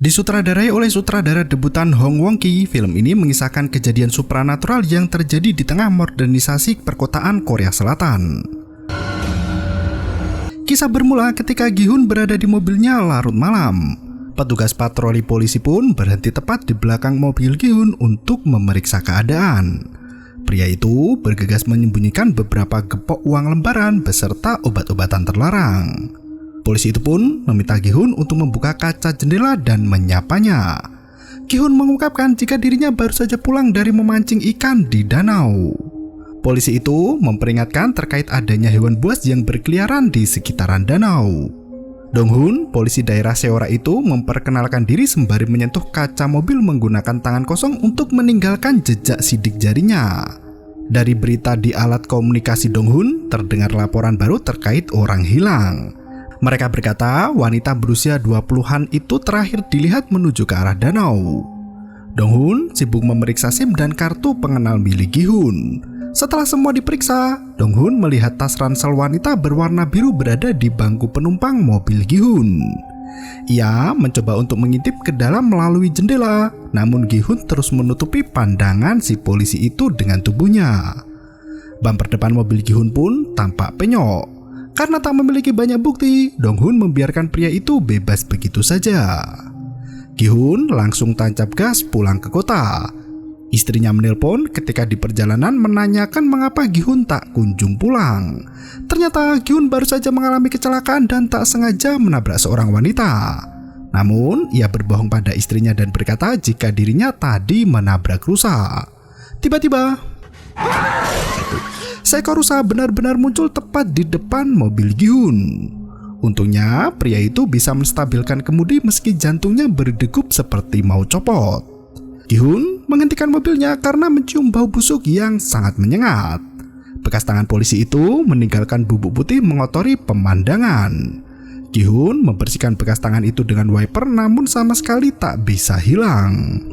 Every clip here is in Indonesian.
Disutradarai oleh sutradara debutan Hong Wong-ki, film ini mengisahkan kejadian supranatural yang terjadi di tengah modernisasi perkotaan Korea Selatan. Kisah bermula ketika Gi-hun berada di mobilnya larut malam. Petugas patroli polisi pun berhenti tepat di belakang mobil Gi-hun untuk memeriksa keadaan. Pria itu bergegas menyembunyikan beberapa gepok uang lembaran beserta obat-obatan terlarang. Polisi itu pun meminta Gi-hun untuk membuka kaca jendela dan menyapanya. Gi-hun mengungkapkan jika dirinya baru saja pulang dari memancing ikan di danau. Polisi itu memperingatkan terkait adanya hewan buas yang berkeliaran di sekitaran danau. Dong-hun, polisi daerah Seora itu memperkenalkan diri sembari menyentuh kaca mobil menggunakan tangan kosong untuk meninggalkan jejak sidik jarinya. Dari berita di alat komunikasi Dong-hun, terdengar laporan baru terkait orang hilang. Mereka berkata wanita berusia 20-an itu terakhir dilihat menuju ke arah danau. Dong-hun sibuk memeriksa SIM dan kartu pengenal milik Gi-hun. Setelah semua diperiksa, Dong-hun melihat tas ransel wanita berwarna biru berada di bangku penumpang mobil Gi-hun. Ia mencoba untuk mengintip ke dalam melalui jendela, namun Gi-hun terus menutupi pandangan si polisi itu dengan tubuhnya. Bumper depan mobil Gi-hun pun tampak penyok. Karena tak memiliki banyak bukti, Dong-hun membiarkan pria itu bebas begitu saja. Gi-hun langsung tancap gas pulang ke kota. Istrinya menelpon ketika di perjalanan menanyakan mengapa Gi-hun tak kunjung pulang. Ternyata Gi-hun baru saja mengalami kecelakaan dan tak sengaja menabrak seorang wanita. Namun, ia berbohong pada istrinya dan berkata jika dirinya tadi menabrak rusa. Tiba-tiba, seekor rusa benar-benar muncul tepat di depan mobil Gi-hun. Untungnya, pria itu bisa menstabilkan kemudi meski jantungnya berdegup seperti mau copot. Gi-hun menghentikan mobilnya karena mencium bau busuk yang sangat menyengat. Bekas tangan polisi itu meninggalkan bubuk putih mengotori pemandangan. Gi-hun membersihkan bekas tangan itu dengan wiper namun sama sekali tak bisa hilang.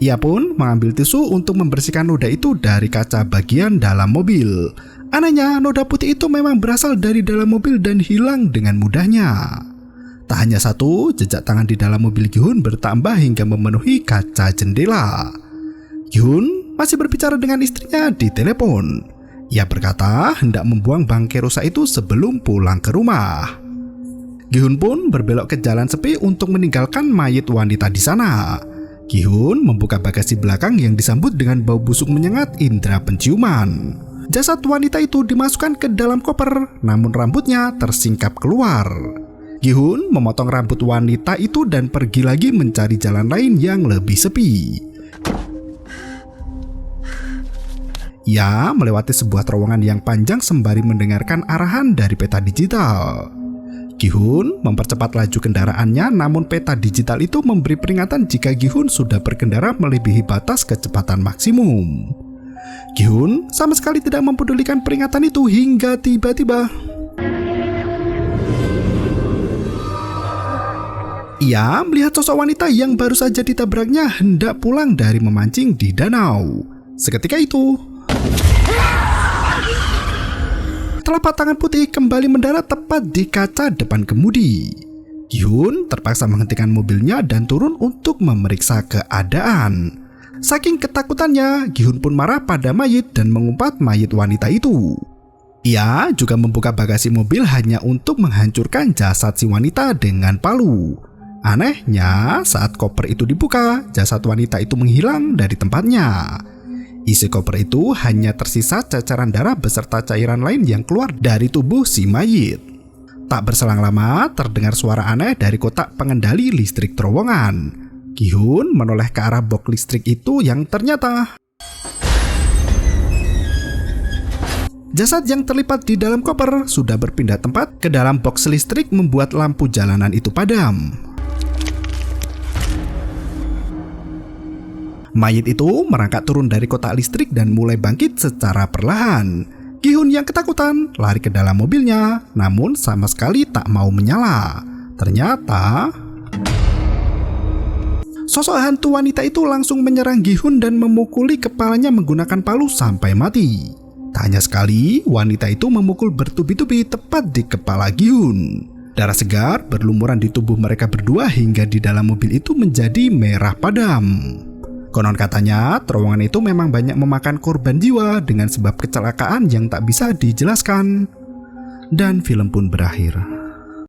Ia pun mengambil tisu untuk membersihkan noda itu dari kaca bagian dalam mobil. Anehnya, noda putih itu memang berasal dari dalam mobil dan hilang dengan mudahnya. Tak hanya satu, jejak tangan di dalam mobil Gi-hun bertambah hingga memenuhi kaca jendela. Gi-hun masih berbicara dengan istrinya di telepon. Ia berkata hendak membuang bangkai rusa itu sebelum pulang ke rumah. Gi-hun pun berbelok ke jalan sepi untuk meninggalkan mayit wanita di sana. Gi-hun membuka bagasi belakang yang disambut dengan bau busuk menyengat indera penciuman. Jasad wanita itu dimasukkan ke dalam koper, namun rambutnya tersingkap keluar. Gi-hun memotong rambut wanita itu dan pergi lagi mencari jalan lain yang lebih sepi. Ia melewati sebuah terowongan yang panjang sembari mendengarkan arahan dari peta digital. Gi-hun mempercepat laju kendaraannya, namun peta digital itu memberi peringatan jika Gi-hun sudah berkendara melebihi batas kecepatan maksimum. Gi-hun sama sekali tidak mempedulikan peringatan itu hingga tiba-tiba ia melihat sosok wanita yang baru saja ditabraknya hendak pulang dari memancing di danau. Seketika itu, telapak tangan putih kembali mendarat tepat di kaca depan kemudi. Gi-hun terpaksa menghentikan mobilnya dan turun untuk memeriksa keadaan. Saking ketakutannya, Gi-hun pun marah pada mayit dan mengumpat mayit wanita itu. Ia juga membuka bagasi mobil hanya untuk menghancurkan jasad si wanita dengan palu. Anehnya, saat koper itu dibuka, jasad wanita itu menghilang dari tempatnya. Isi koper itu hanya tersisa ceceran darah beserta cairan lain yang keluar dari tubuh si mayit. Tak berselang lama, terdengar suara aneh dari kotak pengendali listrik terowongan. Gi-hun menoleh ke arah box listrik itu yang ternyata jasad yang terlipat di dalam koper sudah berpindah tempat ke dalam box listrik membuat lampu jalanan itu padam. Mayit itu merangkak turun dari kotak listrik dan mulai bangkit secara perlahan. Gi-hun yang ketakutan lari ke dalam mobilnya, namun sama sekali tak mau menyala. Ternyata sosok hantu wanita itu langsung menyerang Gi-hun dan memukuli kepalanya menggunakan palu sampai mati. Tak hanya sekali, wanita itu memukul bertubi-tubi tepat di kepala Gi-hun. Darah segar berlumuran di tubuh mereka berdua hingga di dalam mobil itu menjadi merah padam. Konon katanya, terowongan itu memang banyak memakan korban jiwa dengan sebab kecelakaan yang tak bisa dijelaskan. Dan film pun berakhir.